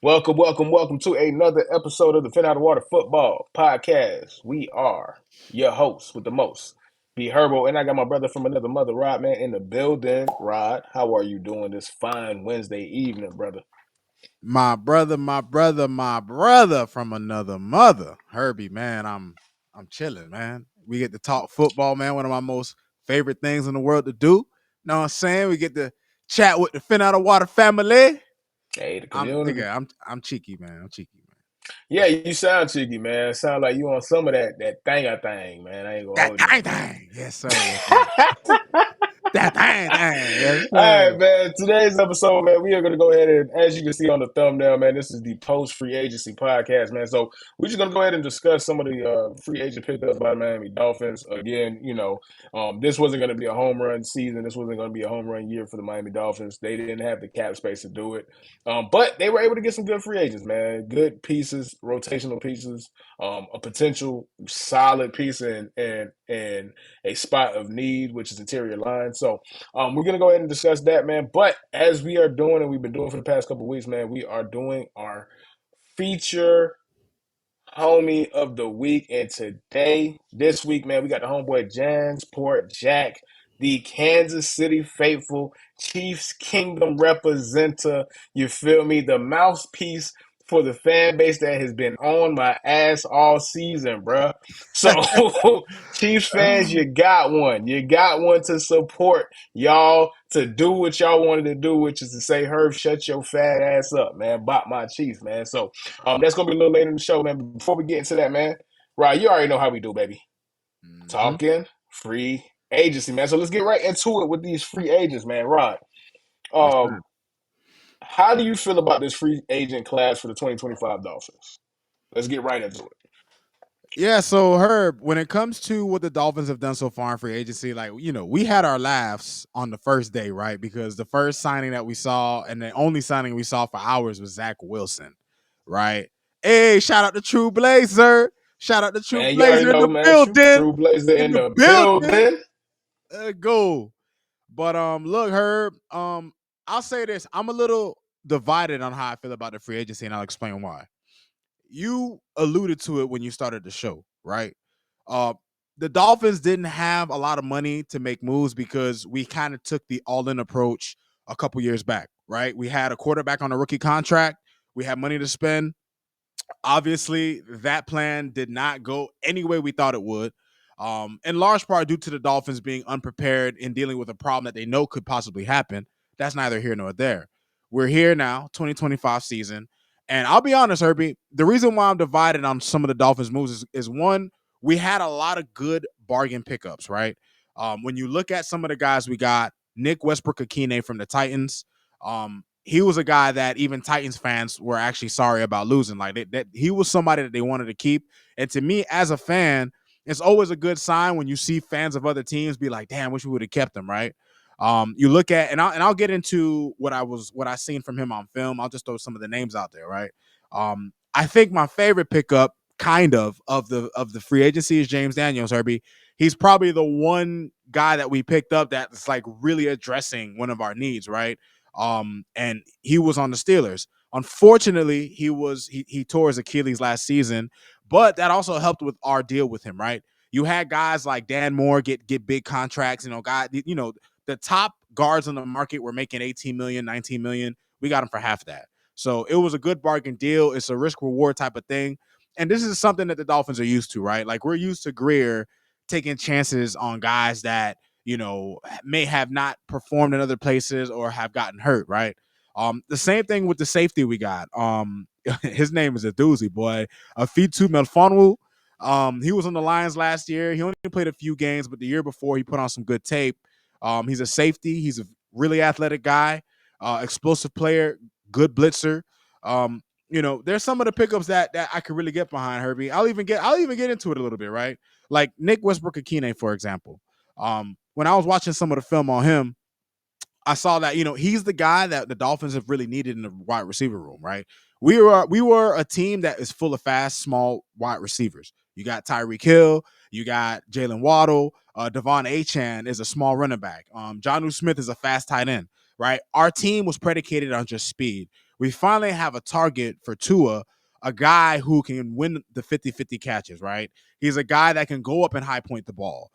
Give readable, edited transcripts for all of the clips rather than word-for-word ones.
Welcome to another episode of the Fin Out of Water Football Podcast. We are your hosts with the most, B Herbo, and I got my brother from another mother, Rod, man, in the building. Rod, how are you doing this fine Wednesday evening, brother? My brother from another mother, Herbie, man. I'm chilling, man. We get to talk football, man. One of my most favorite things in the world to do. Know what I'm saying? We get to chat with the Fin Out of Water family. Hey, the I'm community. nigga, I'm cheeky, man. I'm cheeky, man. Yeah, you sound cheeky, man. Sound like you on some of that thing, man. I ain't gonna That hold you thing like that. thing. Yes, sir. Yes, sir. That thing thing. Yes, All sir. right, man. Today's episode, man, we are going to go ahead and, as you can see on the thumbnail, man, this is the post free agency podcast, man. So we're just going to go ahead and discuss some of the free agent pickups by the Miami Dolphins. Again, this wasn't going to be a home run season. This wasn't going to be a home run year for the Miami Dolphins. They didn't have the cap space to do it, but they were able to get some good free agents, man. Good pieces, rotational pieces, a potential solid piece in a spot of need, which is interior line. So we're gonna go ahead and discuss that, man. But as we are doing, and we've been doing for the past couple of weeks, man, we are doing our feature homie of the week. And this week, man, we got the homeboy Jansport Jack, the Kansas City faithful Chiefs Kingdom representative. You feel me? The mouthpiece for the fan base that has been on my ass all season, bruh. So, Chiefs fans, you got one. You got one to support y'all to do what y'all wanted to do, which is to say, Herb, shut your fat ass up, man. Bop my Chiefs, man. So, that's gonna be a little later in the show, man. But before we get into that, man, right, you already know how we do, baby. Mm-hmm. Talking free agency, man. So let's get right into it with these free agents, man. Rod, Yes, sir. um, how do you feel about this free agent class for the 2025 Dolphins? Let's get right into it. Yeah, so Herb, when it comes to what the Dolphins have done so far in free agency, like we had our laughs on the first day, right? Because the first signing that we saw and the only signing we saw for hours was Zach Wilson, right? Hey, shout out to True Blazer. Shout out to True Man, you already Blazer in know, the man. building. True Blazer In in the the building. building. Go. But look, Herb, I'll say this. I'm a little divided on how I feel about the free agency, and I'll explain why. You alluded to it when you started the show, right? Uh, the Dolphins didn't have a lot of money to make moves because we kind of took the all-in approach a couple years back, right? We had a quarterback on a rookie contract. We had money to spend. Obviously, that plan did not go any way we thought it would. In large part due to the Dolphins being unprepared in dealing with a problem that they know could possibly happen. That's neither here nor there. We're here now, 2025 season. And I'll be honest, Herbie, the reason why I'm divided on some of the Dolphins moves is one, we had a lot of good bargain pickups, right? When you look at some of the guys we got, Nick Westbrook Akine from the Titans, he was a guy that even Titans fans were actually sorry about losing. Like that he was somebody that they wanted to keep. And to me, as a fan, it's always a good sign when you see fans of other teams be like, "Damn, wish we would have kept him." Right? You look at and I'll get into what I seen from him on film. I'll just throw some of the names out there. Right? I think my favorite pickup, kind of the free agency, is James Daniels. Herbie, he's probably the one guy that we picked up that's like really addressing one of our needs. Right? And he was on the Steelers. Unfortunately, he tore his Achilles last season, but that also helped with our deal with him, right? You had guys like Dan Moore get big contracts, the top guards on the market were making 18 million, 19 million. We got him for half that. So it was a good bargain deal. It's a risk reward type of thing. And this is something that the Dolphins are used to, right? Like we're used to Greer taking chances on guys that may have not performed in other places or have gotten hurt, right? The same thing with the safety we got. His name is a doozy, boy. Afitu Melfonwu. He was on the Lions last year. He only played a few games, but the year before he put on some good tape. He's a safety. He's a really athletic guy, explosive player, good blitzer. There's some of the pickups that I could really get behind, Herbie. I'll even get into it a little bit, right? Like Nick Westbrook Akine, for example. When I was watching some of the film on him, I saw that he's the guy that the Dolphins have really needed in the wide receiver room, right? We were a team that is full of fast, small wide receivers. You got Tyreek Hill, you got Jalen Waddle, Devon Achan is a small running back. Johnu Smith is a fast tight end, right? Our team was predicated on just speed. we finally have a target for Tua, a guy who can win the 50-50 catches, right? He's a guy that can go up and high point the ball.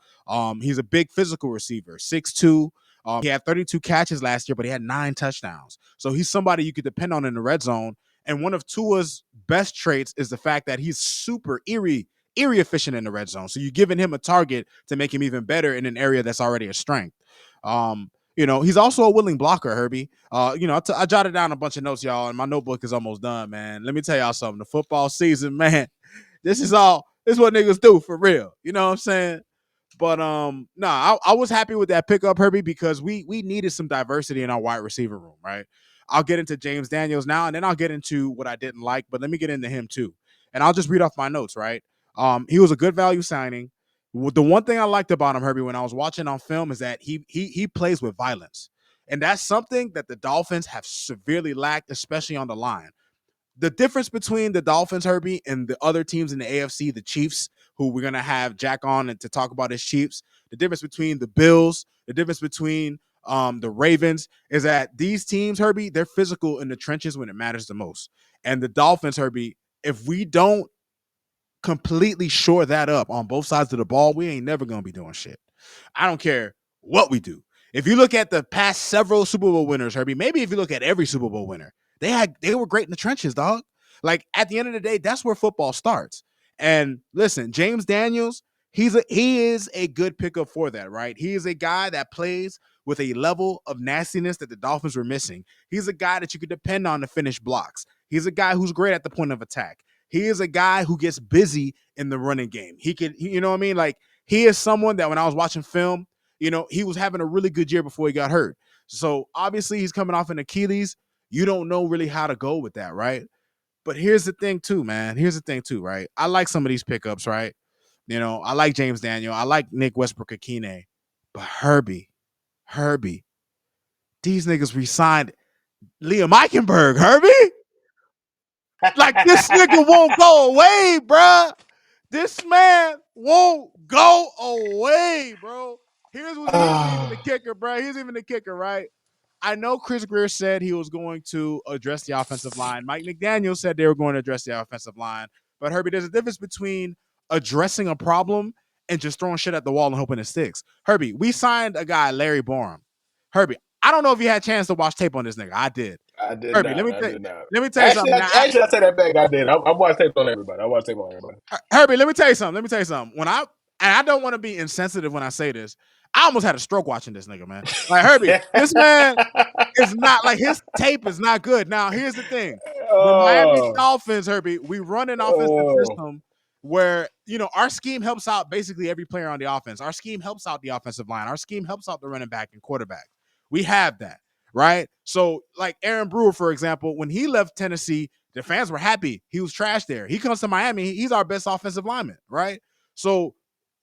He's a big physical receiver, 6'2". He had 32 catches last year, but he had 9 touchdowns. So he's somebody you could depend on in the red zone. And one of Tua's best traits is the fact that he's super eerie efficient in the red zone. So you're giving him a target to make him even better in an area that's already a strength. He's also a willing blocker, Herbie. I jotted down a bunch of notes, y'all, and my notebook is almost done, man. Let me tell y'all something. The football season, man, this is what niggas do for real. You know what I'm saying? But I was happy with that pickup, Herbie, because we needed some diversity in our wide receiver room, right? I'll get into James Daniels now, and then I'll get into what I didn't like, but let me get into him too. And I'll just read off my notes, right? He was a good value signing. The one thing I liked about him, Herbie, when I was watching on film is that he plays with violence. And that's something that the Dolphins have severely lacked, especially on the line. The difference between the Dolphins, Herbie, and the other teams in the AFC, the Chiefs, who we're gonna have Jack on and to talk about his Chiefs, the difference between the Bills, the difference between the Ravens is that these teams, Herbie, they're physical in the trenches when it matters the most. And the Dolphins, Herbie, if we don't completely shore that up on both sides of the ball, we ain't never gonna be doing shit. I don't care what we do. If you look at the past several Super Bowl winners, Herbie, maybe if you look at every Super Bowl winner, they were great in the trenches, dog. Like at the end of the day, that's where football starts. And listen, James Daniels, he is a good pickup for that, right? He is a guy that plays with a level of nastiness that the Dolphins were missing. He's a guy that you could depend on to finish blocks. He's a guy who's great at the point of attack. He is a guy who gets busy in the running game. You know what I mean? Like he is someone that when I was watching film, he was having a really good year before he got hurt. So obviously he's coming off an Achilles. You don't know really how to go with that, right? But here's the thing too, man. Here's the thing too, right? I like some of these pickups, right? I like James Daniel. I like Nick Westbrook-Akine. But Herbie, these niggas resigned Liam Eichenberg, Herbie. Like this nigga won't go away, bruh. This man won't go away, bro. Here's even the kicker, bro. Here's even the kicker, right? I know Chris Greer said he was going to address the offensive line. Mike McDaniel said they were going to address the offensive line. But Herbie, there's a difference between addressing a problem and just throwing shit at the wall and hoping it sticks. Herbie, we signed a guy, Larry Borum. Herbie, I don't know if you had a chance to watch tape on this nigga. I did. I did Herbie, not. I did not. let me tell you Actually, something. I, Now, actually, I take that back. I did. I watched tape on everybody. I watched tape on everybody. Herbie, let me tell you something. And I don't want to be insensitive when I say this. I almost had a stroke watching this nigga, man. Like Herbie, this man is not like his tape is not good. Now, here's the thing: the Miami Oh, Dolphins, Herbie, we run an offensive oh, system where our scheme helps out basically every player on the offense. Our scheme helps out the offensive line. Our scheme helps out the running back and quarterback. We have that, right? So, like Aaron Brewer, for example, when he left Tennessee, the fans were happy. He was trash there. He comes to Miami. He's our best offensive lineman, right? So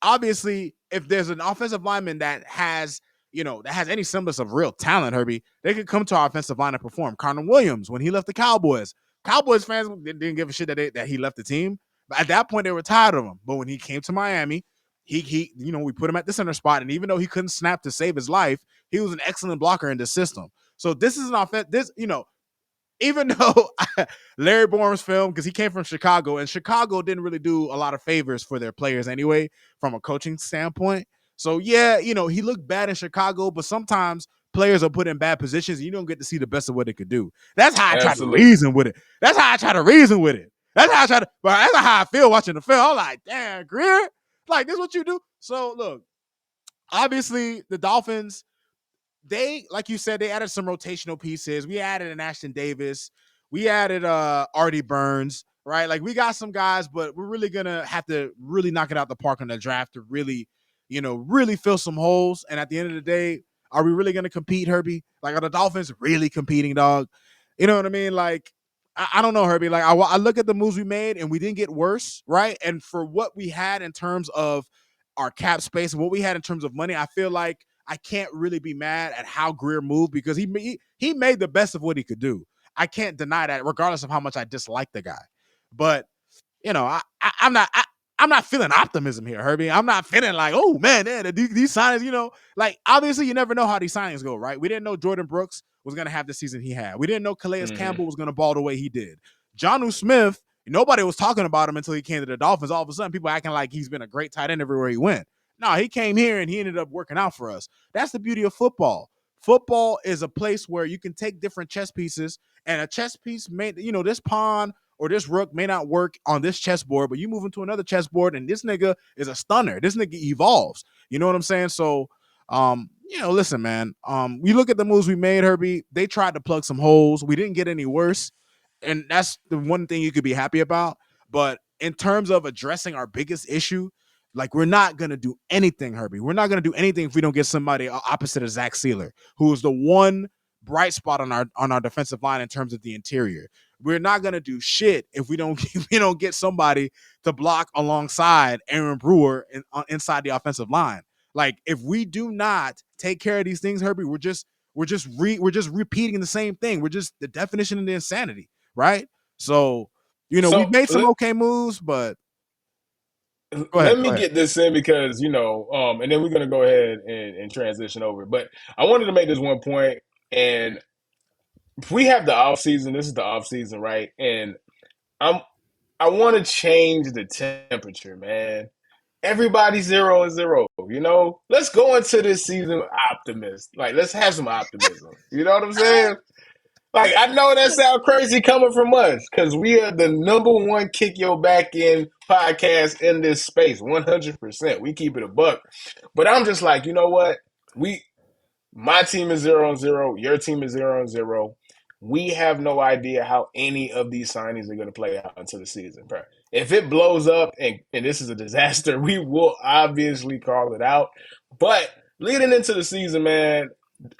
obviously, if there's an offensive lineman that has any semblance of real talent, Herbie, they could come to our offensive line and perform. Connor Williams, when he left the Cowboys fans didn't give a shit that he left the team. But at that point, they were tired of him. But when he came to Miami, we put him at the center spot, and even though he couldn't snap to save his life, he was an excellent blocker in the system. So this is an offense. Even though Larry Borum's film, because he came from Chicago, and Chicago didn't really do a lot of favors for their players anyway, from a coaching standpoint. So yeah, he looked bad in Chicago, but sometimes players are put in bad positions, and you don't get to see the best of what they could do. That's how I try to absolutely. reason with it. That's how I try to reason with it. But that's how I feel watching the film. I'm like, damn, Greer, like this is what you do. So look, obviously the Dolphins, they, like you said, they added some rotational pieces. We added an Ashton Davis. We added Artie Burns, right? Like we got some guys, but we're really gonna have to really knock it out the park on the draft to really, really fill some holes. And at the end of the day, are we really gonna compete, Herbie? Like, are the Dolphins really competing, dog? You know what I mean? Like, I don't know, Herbie. Like, I look at the moves we made, and we didn't get worse, right? And for what we had in terms of our cap space and what we had in terms of money, I feel like I can't really be mad at how Greer moved because he made the best of what he could do. I can't deny that, regardless of how much I dislike the guy. But I'm not. I'm not feeling optimism here, Herbie. I'm not feeling like, oh man, these signings, like obviously you never know how these signings go, right? We didn't know Jordan Brooks was going to have the season he had. We didn't know Calais Mm-hmm. Campbell was going to ball the way he did. Jonnu Smith, nobody was talking about him until he came to the Dolphins. All of a sudden, people acting like he's been a great tight end everywhere he went. No, he came here and he ended up working out for us. That's the beauty of football. Football is a place where you can take different chess pieces, and a chess piece this pawn or this rook may not work on this chessboard, but you move into another chessboard and this nigga is a stunner. This nigga evolves. You know what I'm saying? So, listen, man. You look at the moves we made, Herbie. They tried to plug some holes. We didn't get any worse, and that's the one thing you could be happy about. But in terms of addressing our biggest issue, like we're not gonna do anything, Herbie. We're not gonna do anything if we don't get somebody opposite of Zach Sealer, who is the one bright spot on our defensive line in terms of the interior. We're not gonna do shit if we don't get somebody to block alongside Aaron Brewer inside the offensive line. Like if we do not take care of these things, Herbie, we're just repeating the same thing. We're just the definition of the insanity, right? So we've So made some okay moves, but go ahead, let go me ahead. get this in because and then we're gonna go ahead and transition over. But I wanted to make this one point, and if we have the off season, this is the off season, right? And I'm I want to change the temperature, man. Everybody's 0-0. Let's go into this season optimist. Like, let's have some optimism. You know what I'm saying? Like, I know that sounds crazy coming from us because we are the number one kick your back in podcast in this space, 100%. We keep it a buck. But I'm just like, you know what? My team is 0-0. Your team is 0-0. We have no idea how any of these signings are going to play out into the season, bro. If it blows up and this is a disaster, we will obviously call it out. But leading into the season, man,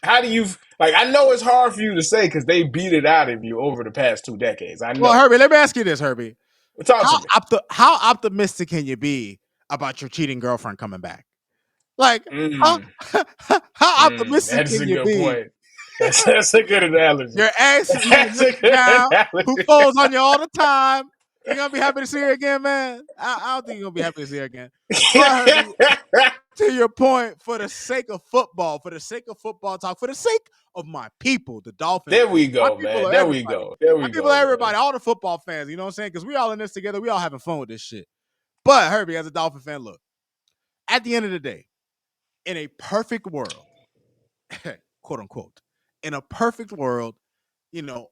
how do you like? I know it's hard for you to say because they beat it out of you over the past 2 decades. I Well, know. Herbie, let me ask you this, Herbie. Talk to me. How optimistic can you be about your cheating girlfriend coming back? Like, how Mm, how optimistic that's can a you good be? point. That's a good analogy. Your ex, That's your a good child, who analogy. falls on you all the time. You gonna be happy to see her again, man? I don't think you're gonna be happy to see her again. But Herbie, to your point, for the sake of football, talk, for the sake of my people, the Dolphins. There we My go, people man. are There we everybody. go. There My we people are go, man. everybody, all the football fans, you know what I'm saying? Because we all in this together. We all having fun with this shit. But Herbie, as a Dolphin fan, look, at the end of the day, in a perfect world, quote unquote, in a perfect world,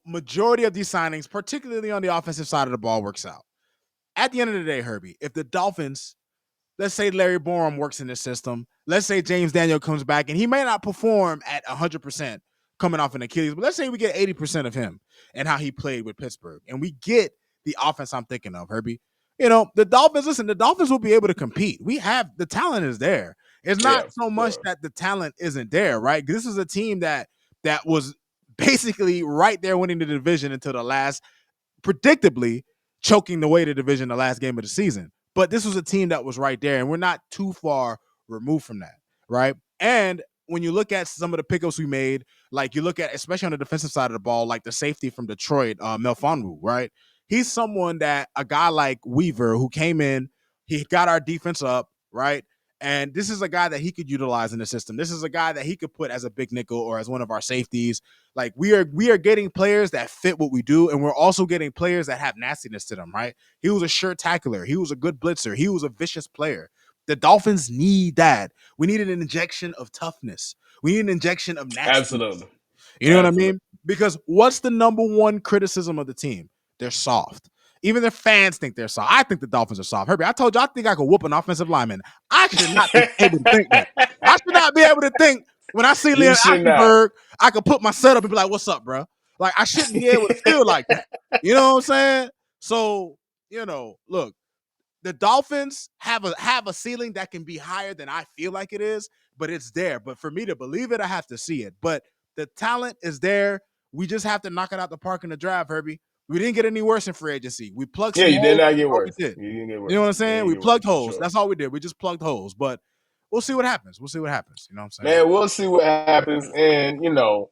majority of these signings, particularly on the offensive side of the ball, works out. At the end of the day, Herbie, if the Dolphins, let's say Larry Borom works in the system, let's say James Daniel comes back, and he may not perform at 100% coming off an Achilles, but let's say we get 80% of him and how he played with Pittsburgh, and we get the offense I'm thinking of, Herbie. The Dolphins will be able to compete. We have the talent is there. It's not Yeah, so much yeah. that the talent isn't there, right? This is a team that was basically right there winning the division until the last, predictably choking the way the division the last game of the season. But this was a team that was right there, and we're not too far removed from that, right? And when you look at some of the pickups we made, like you look at, especially on the defensive side of the ball, like the safety from Detroit, Melfonwu, right? He's someone that a guy like Weaver who came in, he got our defense up, right? And this is a guy that he could utilize in the system. This is a guy that he could put as a big nickel or as one of our safeties. Like we are getting players that fit what we do, and we're also getting players that have nastiness to them, right? He was a sure tackler. He was a good blitzer. He was a vicious player. The Dolphins need that. We need an injection of toughness. We need an injection of nastiness. Absolutely. You know what I Absolutely. mean? Because what's the number one criticism of the team? They're soft. Even their fans think they're soft. I think the Dolphins are soft. Herbie, I told you I think I could whoop an offensive lineman. I should not be able to think that. I should not be able to think when I see You Leon should not. Eichenberg, I could put my setup and be like, "What's up, bro?" Like I shouldn't be able to feel like that. You know what I'm saying? So look, the Dolphins have a ceiling that can be higher than I feel like it is, but it's there. But for me to believe it, I have to see it. But the talent is there. We just have to knock it out the park in the draft, Herbie. We didn't get any worse in free agency. We plugged Yeah, some you did holes. not That's get all we worse. did. You didn't get You know worse. what I'm You saying? didn't We get worse plugged for holes. sure. That's all we did. We just plugged holes. But we'll see what happens. We'll see what happens. You know what I'm saying? Man, we'll see what happens. And, um,